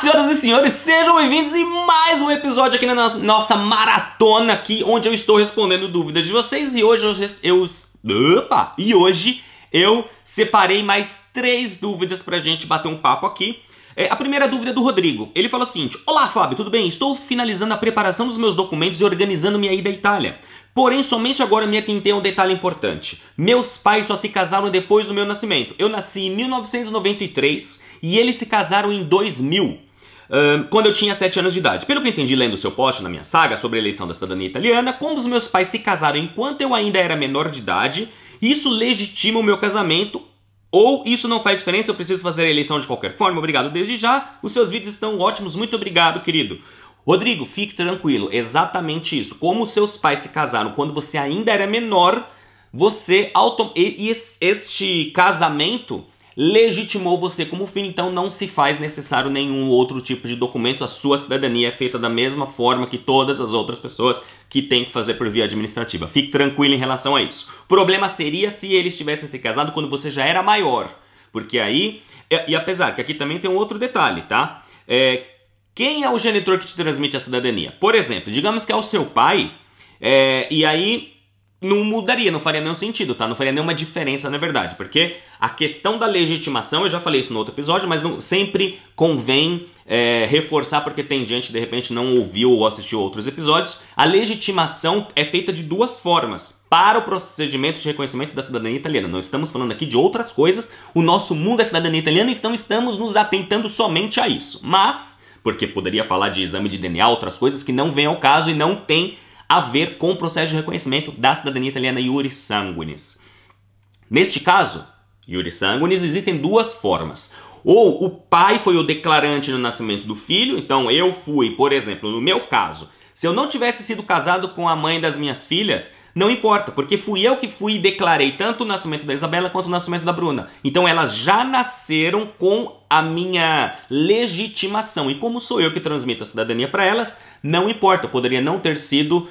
senhoras e senhores, sejam bem-vindos em mais um episódio aqui na nossa maratona aqui, onde eu estou respondendo dúvidas de vocês. E hoje eu separei mais 3 dúvidas pra gente bater um papo aqui. A primeira dúvida é do Rodrigo. Ele falou o seguinte: olá Fábio, tudo bem? Estou finalizando a preparação dos meus documentos e organizando minha ida à Itália. Porém, somente agora me atentei a um detalhe importante. Meus pais só se casaram depois do meu nascimento. Eu nasci em 1993 e eles se casaram em 2000, quando eu tinha 7 anos de idade. Pelo que eu entendi lendo o seu post na minha saga sobre a eleição da cidadania italiana, como os meus pais se casaram enquanto eu ainda era menor de idade, isso legitima o meu casamento ou isso não faz diferença, eu preciso fazer a eleição de qualquer forma? Obrigado desde já. Os seus vídeos estão ótimos, muito obrigado, querido. Rodrigo, fique tranquilo, exatamente isso. Como seus pais se casaram quando você ainda era menor, este casamento legitimou você como filho, então não se faz necessário nenhum outro tipo de documento. A sua cidadania é feita da mesma forma que todas as outras pessoas que têm que fazer por via administrativa. Fique tranquilo em relação a isso. O problema seria se eles tivessem se casado quando você já era maior, porque aí, e apesar que aqui também tem um outro detalhe, tá? Quem é o genitor que te transmite a cidadania? Por exemplo, digamos que é o seu pai, e aí não mudaria, não faria nenhum sentido, tá? Não faria nenhuma diferença, na verdade, porque a questão da legitimação, eu já falei isso no outro episódio, mas sempre convém reforçar, porque tem gente que de repente não ouviu ou assistiu outros episódios. A legitimação é feita de 2 formas para o procedimento de reconhecimento da cidadania italiana. Não estamos falando aqui de outras coisas, o nosso mundo é cidadania italiana, então estamos nos atentando somente a isso. Mas, porque poderia falar de exame de DNA, outras coisas que não vêm ao caso e não tem a ver com o processo de reconhecimento da cidadania italiana iuris sanguinis. Neste caso, iuris sanguinis, existem 2 formas. Ou o pai foi o declarante no nascimento do filho, então eu fui, por exemplo, no meu caso, se eu não tivesse sido casado com a mãe das minhas filhas, não importa, porque fui eu que fui e declarei tanto o nascimento da Isabela quanto o nascimento da Bruna. Então elas já nasceram com a minha legitimação. E como sou eu que transmito a cidadania para elas, não importa. Eu poderia não ter sido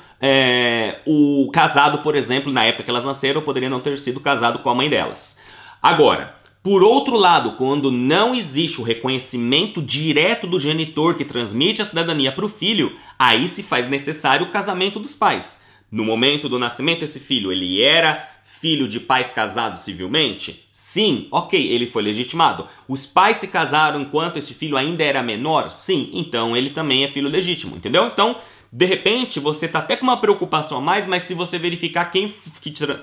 o casado, por exemplo, na época que elas nasceram, eu poderia não ter sido casado com a mãe delas. Agora, por outro lado, quando não existe o reconhecimento direto do genitor que transmite a cidadania para o filho, aí se faz necessário o casamento dos pais. No momento do nascimento, esse filho, ele era filho de pais casados civilmente? Sim, ok, ele foi legitimado. Os pais se casaram enquanto esse filho ainda era menor? Sim, então ele também é filho legítimo, entendeu? Então, de repente, você tá até com uma preocupação a mais, mas se você verificar quem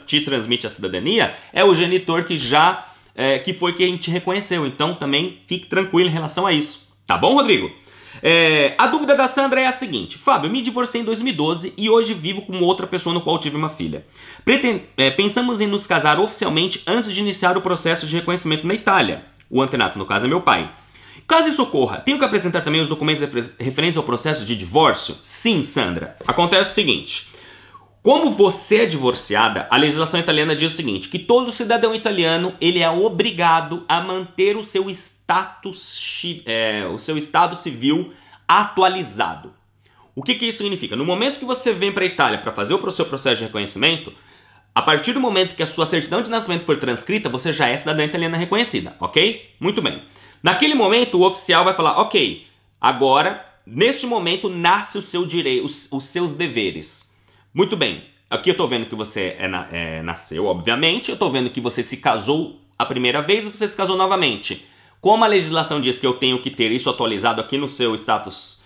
te transmite a cidadania, é o genitor que foi quem te reconheceu. Então, também fique tranquilo em relação a isso. Tá bom, Rodrigo? A dúvida da Sandra é a seguinte: Fábio, me divorciei em 2012 e hoje vivo com outra pessoa no qual tive uma filha. Pensamos em nos casar oficialmente antes de iniciar o processo de reconhecimento na Itália. O antenato, no caso, é meu pai. Caso isso ocorra, tenho que apresentar também os documentos referentes ao processo de divórcio? Sim, Sandra. Acontece o seguinte: como você é divorciada, a legislação italiana diz o seguinte, que todo cidadão italiano ele é obrigado a manter o seu estado civil atualizado. O que isso significa? No momento que você vem para a Itália para fazer o seu processo de reconhecimento, a partir do momento que a sua certidão de nascimento for transcrita, você já é cidadã italiana reconhecida, ok? Muito bem. Naquele momento, o oficial vai falar, ok, agora, neste momento, nasce o seu direito, os seus deveres. Muito bem, aqui eu tô vendo que você nasceu, obviamente, eu tô vendo que você se casou a primeira vez e você se casou novamente. Como a legislação diz que eu tenho que ter isso atualizado aqui no seu status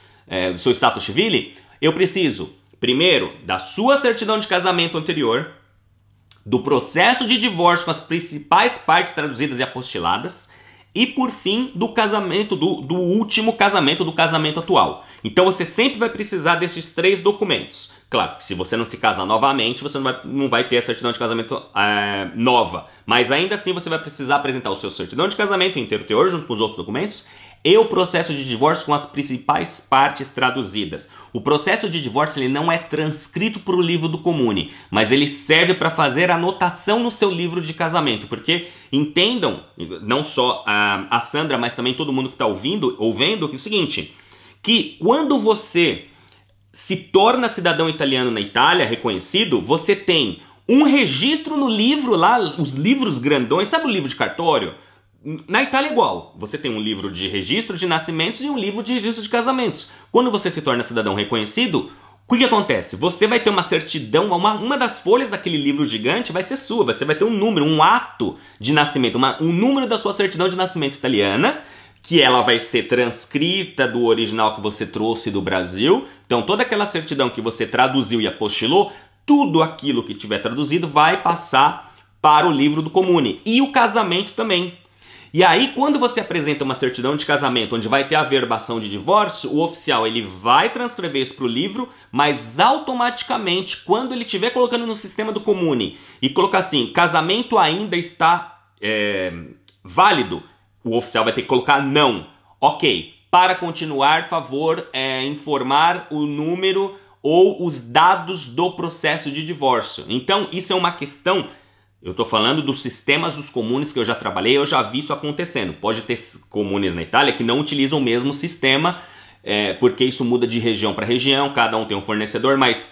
civil, eu preciso, primeiro, da sua certidão de casamento anterior, do processo de divórcio com as principais partes traduzidas e apostiladas, e por fim, do casamento, do último casamento, do casamento atual. Então você sempre vai precisar desses 3 documentos. Claro que se você não se casar novamente, você não vai ter a certidão de casamento nova. Mas ainda assim você vai precisar apresentar o seu certidão de casamento inteiro teor, junto com os outros documentos, e o processo de divórcio com as principais partes traduzidas. O processo de divórcio ele não é transcrito para o livro do comune, mas ele serve para fazer anotação no seu livro de casamento, porque entendam, não só a Sandra, mas também todo mundo que está ouvindo, que é o seguinte, que quando você se torna cidadão italiano na Itália, reconhecido, você tem um registro no livro lá, os livros grandões, sabe o livro de cartório? Na Itália é igual, você tem um livro de registro de nascimentos e um livro de registro de casamentos. Quando você se torna cidadão reconhecido, o que acontece? Você vai ter uma certidão, uma das folhas daquele livro gigante vai ser sua, você vai ter um número, um ato de nascimento, um número da sua certidão de nascimento italiana, que ela vai ser transcrita do original que você trouxe do Brasil. Então toda aquela certidão que você traduziu e apostilou, tudo aquilo que tiver traduzido vai passar para o livro do Comune. E o casamento também. E aí, quando você apresenta uma certidão de casamento onde vai ter a averbação de divórcio, o oficial ele vai transcrever isso para o livro, mas automaticamente, quando ele estiver colocando no sistema do Comune e colocar assim, casamento ainda está válido, o oficial vai ter que colocar não. Ok, para continuar, favor informar o número ou os dados do processo de divórcio. Então, isso é uma questão... Eu estou falando dos sistemas dos comunes que eu já trabalhei, eu já vi isso acontecendo. Pode ter comunes na Itália que não utilizam o mesmo sistema, porque isso muda de região para região, cada um tem um fornecedor, mas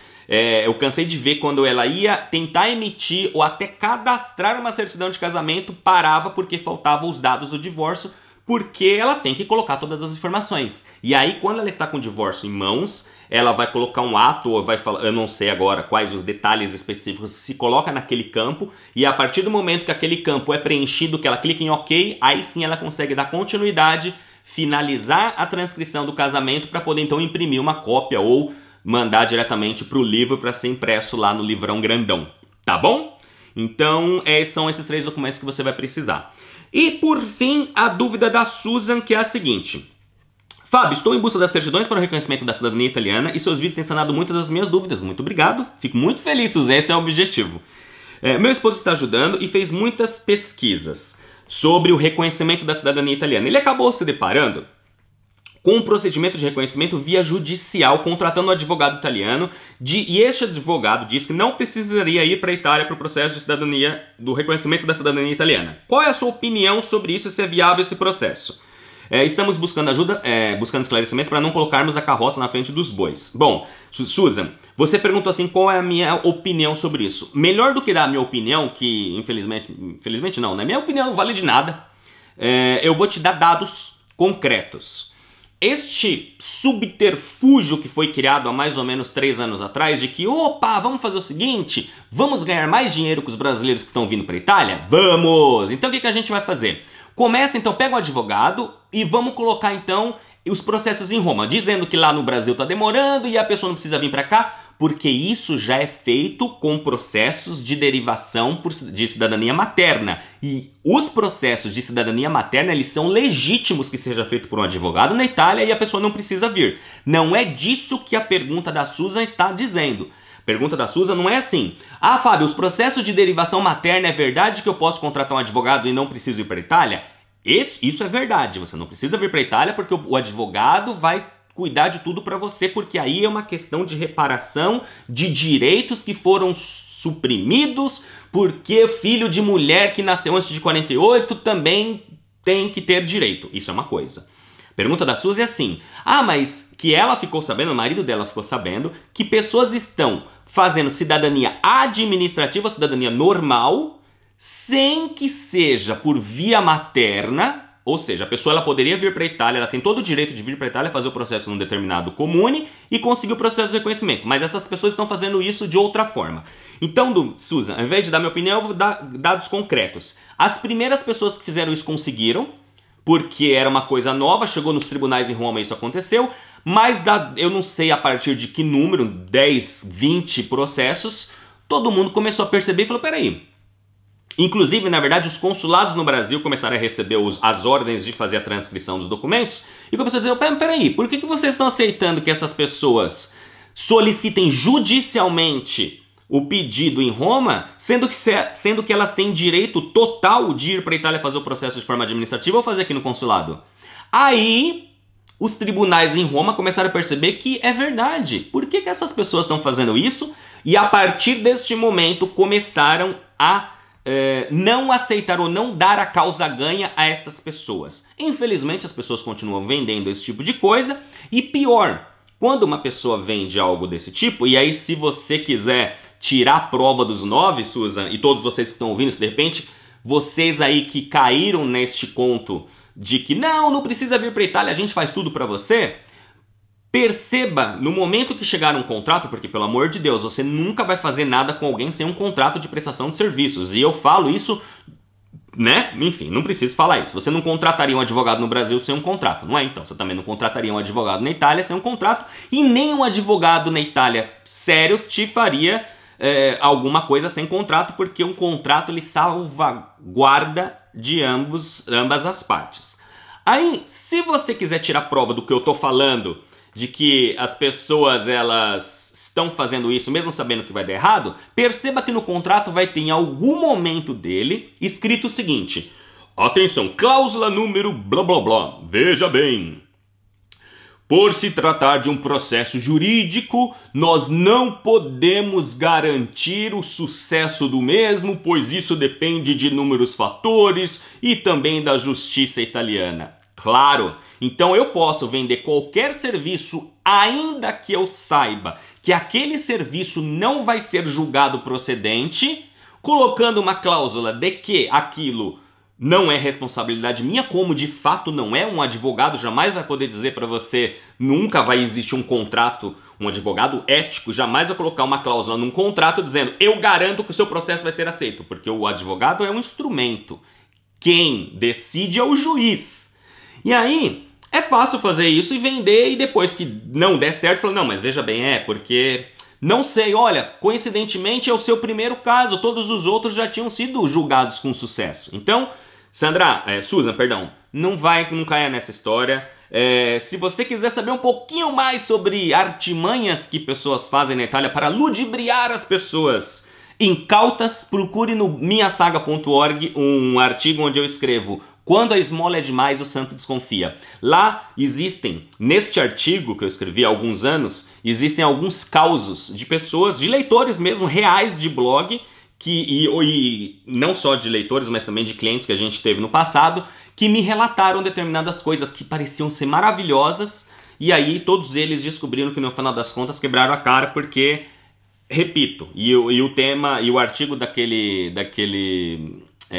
eu cansei de ver quando ela ia tentar emitir ou até cadastrar uma certidão de casamento, parava porque faltavam os dados do divórcio, porque ela tem que colocar todas as informações. E aí, quando ela está com o divórcio em mãos, ela vai colocar um ato, ou vai falar, eu não sei agora quais os detalhes específicos, se coloca naquele campo, e a partir do momento que aquele campo é preenchido, que ela clica em OK, aí sim ela consegue dar continuidade, finalizar a transcrição do casamento para poder então imprimir uma cópia ou mandar diretamente para o livro para ser impresso lá no livrão grandão, tá bom? Então são esses 3 documentos que você vai precisar. E por fim, a dúvida da Susan, que é a seguinte: Fábio, estou em busca das certidões para o reconhecimento da cidadania italiana e seus vídeos têm sanado muitas das minhas dúvidas. Muito obrigado, fico muito feliz, Susan, esse é o objetivo. Meu esposo está ajudando e fez muitas pesquisas sobre o reconhecimento da cidadania italiana. Ele acabou se deparando com um procedimento de reconhecimento via judicial, contratando um advogado italiano, e este advogado disse que não precisaria ir para a Itália para o processo de cidadania, do reconhecimento da cidadania italiana. Qual é a sua opinião sobre isso e se é viável esse processo? Estamos buscando ajuda, buscando esclarecimento para não colocarmos a carroça na frente dos bois. Bom, Susan, você perguntou assim, qual é a minha opinião sobre isso? Melhor do que dar a minha opinião, que infelizmente não, né? Minha opinião não vale de nada. Eu vou te dar dados concretos. Este subterfúgio que foi criado há mais ou menos 3 anos atrás, de que, opa, vamos fazer o seguinte, vamos ganhar mais dinheiro com os brasileiros que estão vindo para a Itália? Vamos! Então o que a gente vai fazer? Começa então, pega um advogado e vamos colocar então os processos em Roma, dizendo que lá no Brasil está demorando e a pessoa não precisa vir para cá, porque isso já é feito com processos de derivação de cidadania materna. E os processos de cidadania materna, eles são legítimos que seja feito por um advogado na Itália e a pessoa não precisa vir. Não é disso que a pergunta da Susan está dizendo. A pergunta da Susan não é assim: ah, Fábio, os processos de derivação materna, é verdade que eu posso contratar um advogado e não preciso ir para a Itália? Isso é verdade, você não precisa vir para a Itália porque o advogado vai cuidar de tudo para você, porque aí é uma questão de reparação de direitos que foram suprimidos, porque filho de mulher que nasceu antes de 48 também tem que ter direito. Isso é uma coisa. Pergunta da Suzy é assim: ah, mas que ela ficou sabendo, o marido dela ficou sabendo, que pessoas estão fazendo cidadania administrativa, cidadania normal, sem que seja por via materna. Ou seja, a pessoa ela poderia vir para a Itália, ela tem todo o direito de vir para a Itália, fazer o processo num determinado comune e conseguir o processo de reconhecimento. Mas essas pessoas estão fazendo isso de outra forma. Então, Susan, ao invés de dar minha opinião, eu vou dar dados concretos. As primeiras pessoas que fizeram isso conseguiram, porque era uma coisa nova, chegou nos tribunais em Roma e isso aconteceu, mas eu não sei a partir de que número, 10, 20 processos, todo mundo começou a perceber e falou, peraí. Inclusive, na verdade, os consulados no Brasil começaram a receber as ordens de fazer a transcrição dos documentos e começou a dizer, peraí, por que vocês estão aceitando que essas pessoas solicitem judicialmente o pedido em Roma, sendo que elas têm direito total de ir para a Itália fazer o processo de forma administrativa ou fazer aqui no consulado? Aí, os tribunais em Roma começaram a perceber que é verdade. Por que essas pessoas estão fazendo isso? E a partir deste momento começaram a não aceitar ou não dar a causa ganha a estas pessoas. Infelizmente, as pessoas continuam vendendo esse tipo de coisa. E pior, quando uma pessoa vende algo desse tipo, e aí se você quiser tirar a prova dos 9, Susan, e todos vocês que estão ouvindo, se de repente vocês aí que caíram neste conto de que não precisa vir para Itália, a gente faz tudo para você, perceba no momento que chegar um contrato, porque pelo amor de Deus, você nunca vai fazer nada com alguém sem um contrato de prestação de serviços. E eu falo isso, né? Enfim, não preciso falar isso. Você não contrataria um advogado no Brasil sem um contrato, não é? Então, você também não contrataria um advogado na Itália sem um contrato, e nem um advogado na Itália sério te faria alguma coisa sem contrato, porque um contrato ele salvaguarda de ambas as partes. Aí, se você quiser tirar prova do que eu tô falando, de que as pessoas elas estão fazendo isso mesmo sabendo que vai dar errado, perceba que no contrato vai ter em algum momento dele escrito o seguinte: atenção, cláusula número blá blá blá, veja bem, por se tratar de um processo jurídico, nós não podemos garantir o sucesso do mesmo, pois isso depende de inúmeros fatores e também da justiça italiana. Claro, então eu posso vender qualquer serviço, ainda que eu saiba que aquele serviço não vai ser julgado procedente, colocando uma cláusula de que aquilo não é responsabilidade minha, como de fato não é. Um advogado jamais vai poder dizer para você, nunca vai existir um contrato, um advogado ético jamais vai colocar uma cláusula num contrato dizendo eu garanto que o seu processo vai ser aceito, porque o advogado é um instrumento. Quem decide é o juiz. E aí é fácil fazer isso e vender, e depois que não der certo, falar, não, mas veja bem, porque não sei, olha, coincidentemente é o seu primeiro caso, todos os outros já tinham sido julgados com sucesso. Então, Susan, não caia nessa história. Se você quiser saber um pouquinho mais sobre artimanhas que pessoas fazem na Itália para ludibriar as pessoas incautas, procure no minhasaga.org um artigo onde eu escrevo Quando a esmola é demais, o santo desconfia. Lá existem, neste artigo que eu escrevi há alguns anos, existem alguns causos de pessoas, de leitores mesmo, reais de blog, e não só de leitores, mas também de clientes que a gente teve no passado, que me relataram determinadas coisas que pareciam ser maravilhosas, e aí todos eles descobriram que no final das contas quebraram a cara porque, repito, o tema e o artigo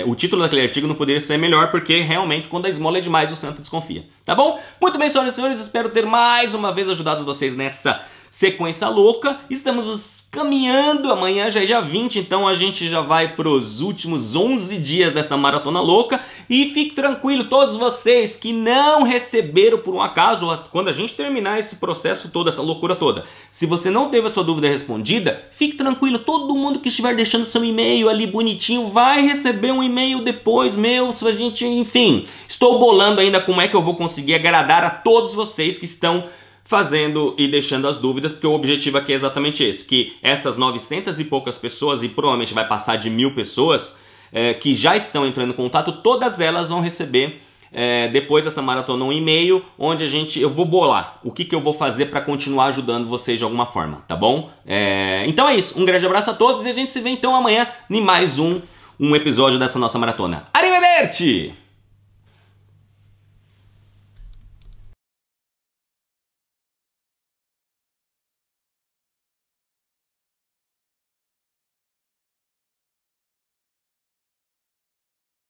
o título daquele artigo não poderia ser melhor, porque realmente quando a esmola é demais o santo desconfia. Tá bom? Muito bem, senhoras e senhores, espero ter mais uma vez ajudado vocês nessa sequência louca. Estamos caminhando, amanhã já é dia 20, então a gente já vai para os últimos 11 dias dessa maratona louca. E fique tranquilo, todos vocês que não receberam por um acaso, quando a gente terminar esse processo todo, essa loucura toda, se você não teve a sua dúvida respondida, fique tranquilo, todo mundo que estiver deixando seu e-mail ali bonitinho vai receber um e-mail depois meu, se a gente, enfim, estou bolando ainda como é que eu vou conseguir agradar a todos vocês que estão fazendo e deixando as dúvidas, porque o objetivo aqui é exatamente esse, que essas 900 e poucas pessoas, e provavelmente vai passar de 1000 pessoas, que já estão entrando em contato, todas elas vão receber, depois dessa maratona, um e-mail, onde eu vou bolar o que eu vou fazer para continuar ajudando vocês de alguma forma, tá bom? Então é isso, um grande abraço a todos, e a gente se vê então amanhã em mais um episódio dessa nossa maratona. Arrivederci!